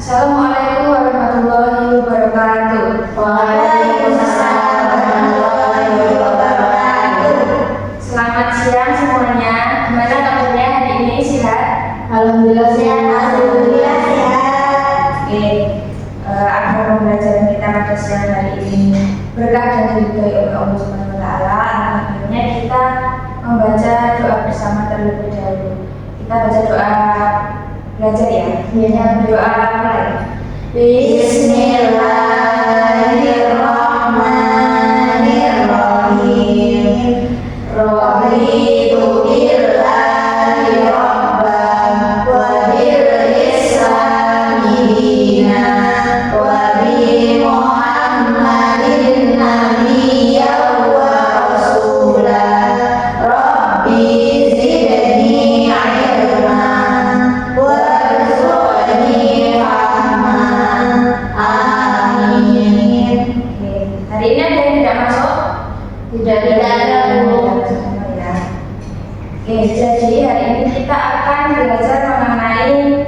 Assalamualaikum warahmatullahi wabarakatuh. Waalaikumsalam warahmatullahi wabarakatuh. Selamat siang semuanya. Gimana kabarnya hari ini? Sehat? Alhamdulillah sehat. Alhamdulillah sehat. Oke. Agama pembelajaran kita pada siang hari ini berkah dan diridhoi oleh Allah Subhanahu wa taala. Akhirnya kita membaca doa bersama terlebih dahulu. Kita baca doa belajar ya. Doa mulai. Bismillahirrahmanirrahim. Raditu billahi rabban wa bil islami dinan wa bi Muhammadin nabiyyan wa rasulan. Rabbi zidni ilman warzuqni fahman. Amin. Hari ini ada yang tidak masuk? Tidak ada Bu. Oke, jadi hari ini kita akan belajar mengenai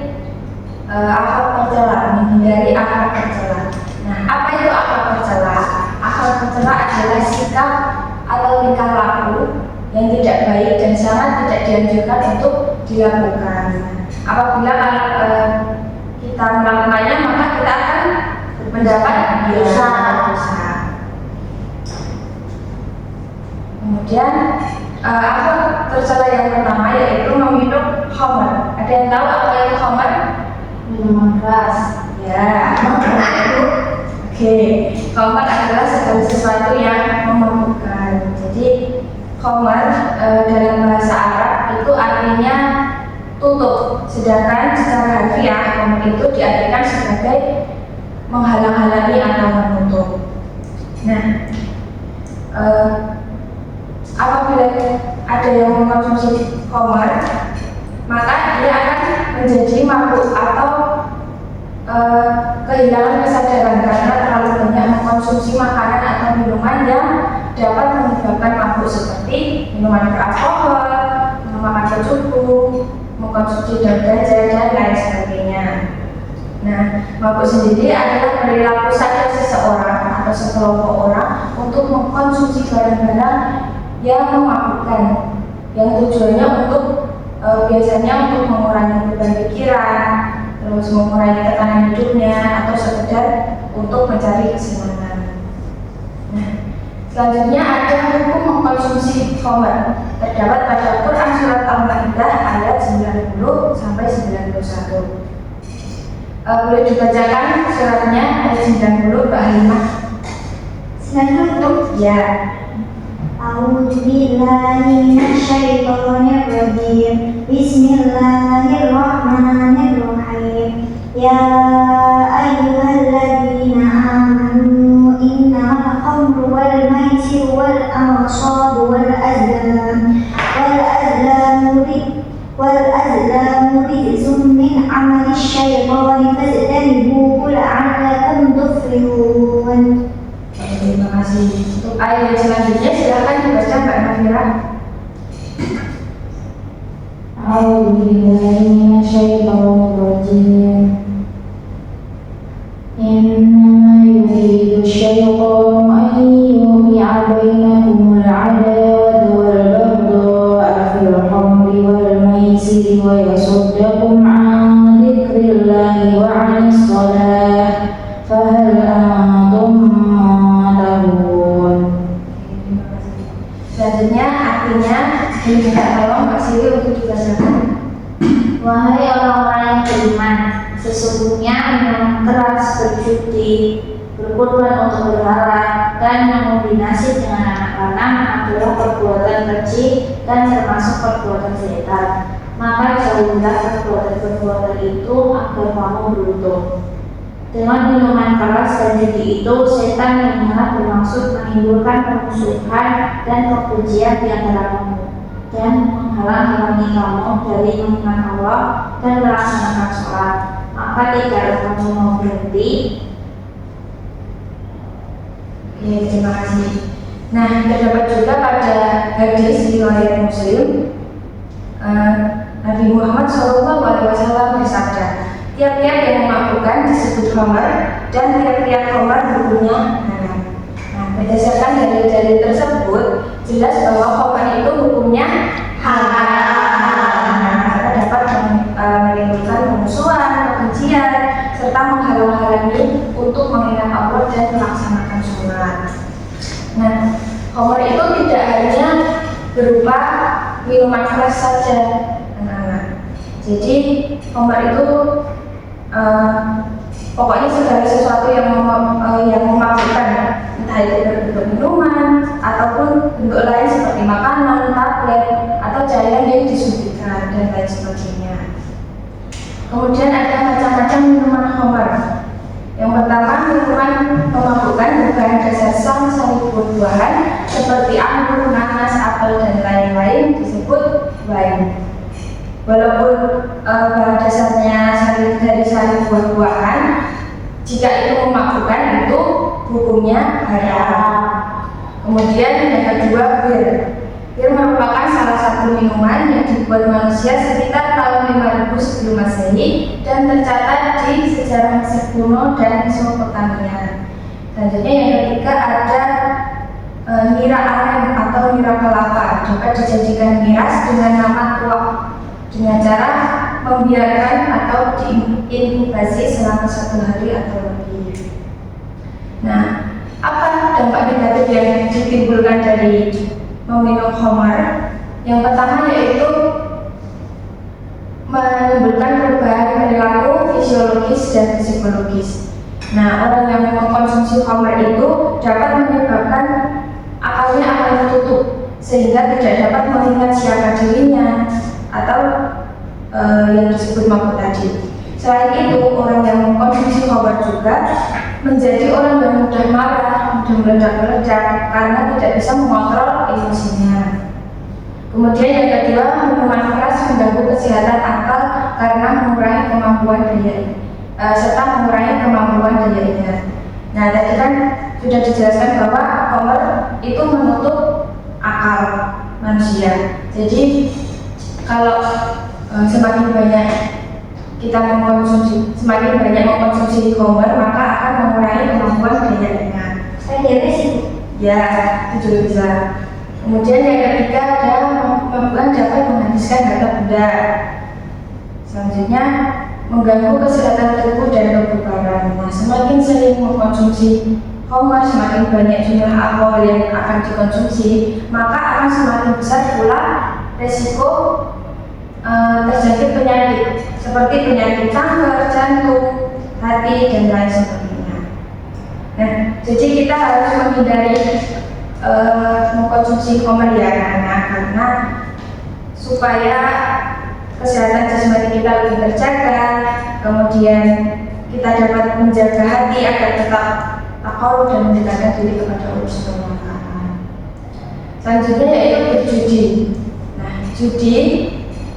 akal tercela, menghindari akal tercela. Nah, apa itu akal tercela? Akal tercela adalah sikap atau tingkah laku yang tidak baik dan sangat tidak dianjurkan untuk dilakukan. Apabila kita melakukannya, maka kita akan mendapat dosa. Kemudian akal tercela yang pertama yaitu meminum khamr. Ada yang tahu apa itu khamr? Minuman keras. Ya. Oke. Khamr adalah segala sesuatu yang memabukkan. Jadi khamr dalam bahasa Arab itu artinya tutup. Sedangkan secara harfiah khamr itu diartikan sebagai menghalang-halangi atau menutup. Nah, apabila ada yang mengkonsumsi khamr, maka dia akan menjadi mabuk atau kehilangan kesadaran karena terlalu banyak mengkonsumsi makanan atau minuman yang dapat menyebabkan mabuk seperti minuman beralkohol, memakan bercukup, mengkonsumsi ganja dan lain sebagainya. Nah, mabuk sendiri adalah perilaku sadar seseorang atau sekelompok orang untuk mengkonsumsi barang-barang yang memabukkan, yang tujuannya untuk biasanya untuk mengurangi beban pikiran, terus mengurangi tekanan hidupnya, atau sekedar untuk mencari kesenangan. Nah, selanjutnya ada hukum mengkonsumsi khamr. Terdapat pada Quran surat Al-Maidah ayat 90 sampai 91. Boleh dibacakan suratnya ayat 90 Mbak Halimah? Silakan. Ya. A'udzu billahi minasyaitonir rajim. Bismillahirrahmanirrahim. Ya ayyuhalladzina amanu innamal khamru wal maisiru wal ansabu wal azlamu rijzun min amali syaitani fajtanibuhu la'allakum tuflihun. Terima kasih. Untuk ayat selanjutnya silakan dibaca Mbak Nafira. A'udzu billahi minasyaitonir rajim. Innama yuridu asy-syaitanu an yuqi'a bainakumul 'adawata wal baghdha'a fil khamri wal maisiri wa yasuddakum 'an dzikrillahi wa 'anis shalah fahal antum muntahun. Selanjutnya artinya diminta tolong Mbak Siri untuk dibacakan. Wahai orang-orang yang beriman, sesungguhnya minuman keras, berjudi, berkorban untuk berhala, dan mengombinasi dengan anak lanang adalah perbuatan keji dan termasuk perbuatan setan. Maka jauhilah perbuatan-perbuatan itu agar kamu beruntung. Dengan minuman keras dan judi itu, setan yang jahat bermaksud menimbulkan permusuhan dan kebencian di antara kamu dan menghalang-halangi kamu dari mengingat Allah dan melaksanakan sholat. Maka tidaklah kamu mau berhenti. Oke, terima kasih. Nah, terdapat juga pada hadis riwayat Muslim, Nabi Muhammad SAW bersabda, tiap-tiap yang memabukkan disebut homer dan tiap-tiap homer bukunya haram. Nah, berdasarkan dalil-dalil tersebut, jelas bahwa homer itu hukumnya haram karena dapat menimbulkan pemusuhan, kebencian, serta menghalang-halangi untuk mengingat Allah dan melaksanakan sholat. Nah, homer itu tidak hanya berupa minuman keras saja, anak-anak. Jadi homer itu pokoknya segala sesuatu yang memabukkan, entah itu berbentuk minuman ataupun bentuk lain seperti makanan, tablet, atau cairan yang disuntikan dan lain sebagainya. Kemudian ada macam-macam minuman homer. Yang pertama, minuman memabukkan berbahan dasar sari buah-buahan seperti anggur, nanas, apel, dan lain-lain disebut wine. Walaupun bahan dasarnya dari sari buah-buahan, jika itu memabukkan itu hukumnya haram. Kemudian yang kedua, bir. Bir merupakan salah satu minuman yang dibuat manusia sekitar tahun 5000 sebelum Masehi dan tercatat di sejarah Mesir kuno dan Mesopotamia. Selanjutnya yang ketiga ada nira aren atau nira kelapa, dapat dijadikan miras dengan nama tuak dengan cara membiarkan atau diinkubasi selama 1 hari atau lebih. Nah, apa dampak negatif yang ditimbulkan dari meminum homer? Yang pertama yaitu menimbulkan perubahan perilaku fisiologis dan psikologis. Nah, orang yang mengkonsumsi homer itu dapat menyebabkan akalnya akan tertutup sehingga tidak dapat mengingat siapa dirinya atau yang disebut mabuk tadi. Selain itu, orang yang mengkonsumsi homer juga menjadi orang yang mudah marah, mudah meledak-meledak karena tidak bisa mengontrol emosinya. Kemudian yang kedua, minuman keras mengganggu kesehatan akal karena mengurangi kemampuan daya serta mengurangi kemampuan daya ingat. Nah, tadi kan sudah dijelaskan bahwa homer itu menutup akal manusia. Jadi kalau semakin banyak semakin banyak mengkonsumsi homer, maka akan mengurangi kemampuan daya ingat. Saya sih. Ya, itu bisa. Kemudian yang ketiga ada memabukkan dapat menghabiskan harta benda. Selanjutnya mengganggu kesehatan tubuh dan kebugaran. Nah, semakin sering mengkonsumsi homer, semakin banyak jumlah alkohol yang akan dikonsumsi, maka akan semakin besar pula resiko terjangkit penyakit seperti penyakit kanker, jantung, hati, dan lain sebagainya. Nah, jadi kita harus menghindari mengkonsumsi homer ya anak-anak, karena supaya kesehatan jasmani kita lebih terjaga, kemudian kita dapat menjaga hati agar tetap takwa dan mendekatkan diri kepada Allah Subhanahu wa Ta'ala. Selanjutnya yaitu berjudi. Nah, judi,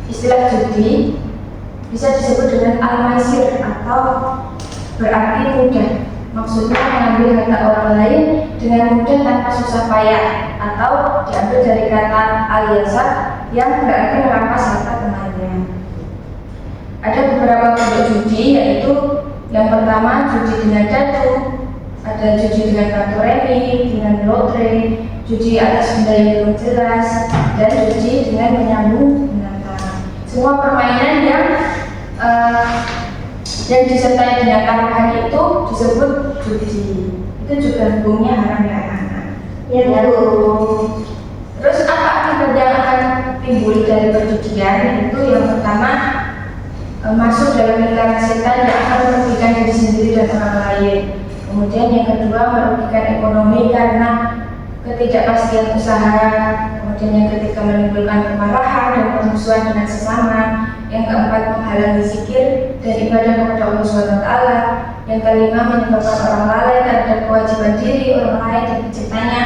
istilah judi bisa disebut dengan al-maisir atau berarti mudah. Maksudnya mengambil harta orang lain dengan mudah tanpa susah payah, atau diambil dari kata al-yasar yang berarti merampas harta temannya. Ada beberapa bentuk judi, yaitu yang pertama judi dengan dadu, ada judi dengan kartu remi, dengan lotre, judi atas benda yang belum jelas, dan judi dengan menyambung binatang. Semua permainan yang disertai dengan taruhan itu disebut judi. Itu juga hukumnya haram ya anak-anak. Ya, Terus apa akibat yang akan timbul dari perjudian? Itu yang pertama masuk dalam lingkaran setan yang akan merugikan diri sendiri dan orang lain. Kemudian yang kedua merugikan ekonomi karena ketidakpastian usaha. Kemudian yang ketiga menimbulkan kemarahan dan permusuhan dengan sesama. Yang keempat menghalangi zikir dan ibadah kepada Allah SWT. Yang kelima menyebabkan orang lalai terhadap kewajiban diri orang lain dan penciptanya.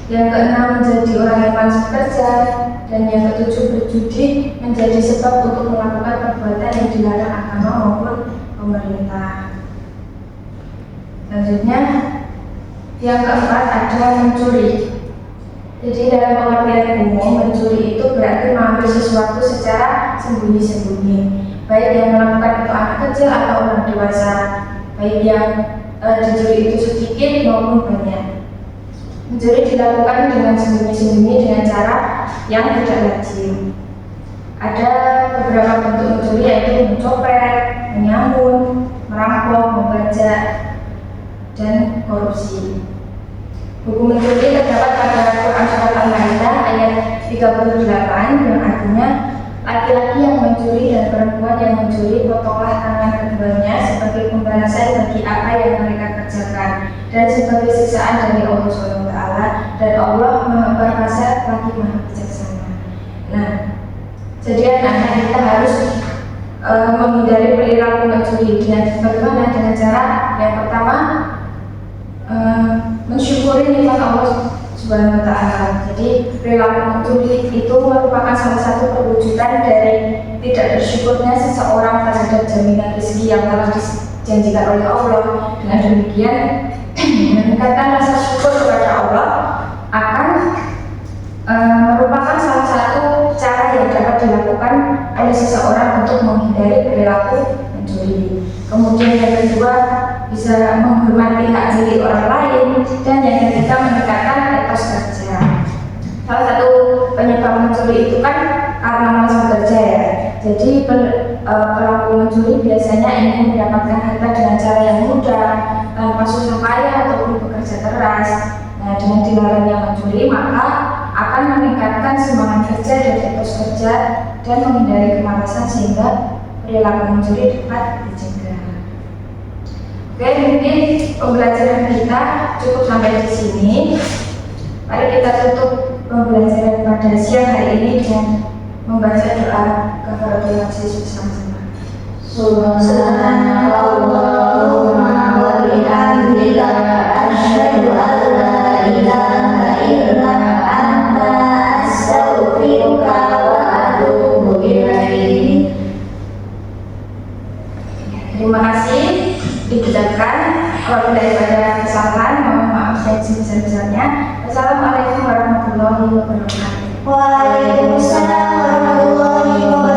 Yang keenam menjadi orang yang malas bekerja. Dan yang ketujuh berjudi menjadi sebab untuk melakukan perbuatan yang dilarang agama maupun pemerintah. Selanjutnya yang keempat ada mencuri. Jadi dalam pengertian umum, mencuri itu berarti mengambil sesuatu secara sembunyi-sembunyi. Baik yang melakukan itu anak kecil atau orang dewasa, baik yang dicuri itu sedikit maupun banyak. Mencuri dilakukan dengan sembunyi-sembunyi dengan cara yang tidak lazim. Ada beberapa bentuk mencuri, yaitu mencopet, menyamun, merampok, membajak, dan korupsi. Hukum mencuri terdapat pada Quran Surat Al-Maidah ayat 38 yang artinya, laki-laki yang mencuri dan perempuan yang mencuri, potonglah tangan keduanya sebagai pembalasan bagi apa yang mereka kerjakan dan sebagai siksaan dari Allah SWT, dan Allah Maha Perkasa lagi Maha Bijaksana. Nah, jadi anak-anak kita harus menghindari perilaku mencuri bagaimana? Dengan cara yang pertama, mensyukuri nikmat Allah Subhanahu wa Ta'ala. Jadi perilaku mencuri itu merupakan salah satu perwujudan dari tidak bersyukurnya seseorang terhadap jaminan rezeki yang telah dijanjikan oleh Allah. Dengan demikian meningkatkan rasa syukur kepada Allah akan merupakan salah satu cara yang dapat dilakukan oleh seseorang untuk menghindari perilaku mencuri. Kemudian yang kedua, bisa menghormati hak milik orang lain, dan yang ketiga, meningkatkan etos kerja. Salah satu penyebab mencuri itu kan karena malas bekerja ya. Jadi pelaku mencuri biasanya ingin mendapatkan harta dengan cara yang mudah, tanpa susah payah ataupun bekerja keras. Nah, dengan dilarangnya mencuri maka akan meningkatkan semangat kerja dan etos kerja dan menghindari kemalasan sehingga perilaku mencuri dapat dicegah. Oke, mungkin pembelajaran kita cukup sampai di sini. Mari kita tutup pembelajaran pada siang hari ini dengan membaca doa kafaratul majlis bersama-sama. Subhanallahumma wa bihamdika asyhadu an la ilaha illa anta astaghfiruka wa atubu ilaik. Terima kasih diucapkan. Kalau daripada kesalahan, mohon maaf yang sebesar-besarnya. Wassalamualaikum warahmatullahi wabarakatuh. Waalaikumsalam warahmatullahi wabarakatuh.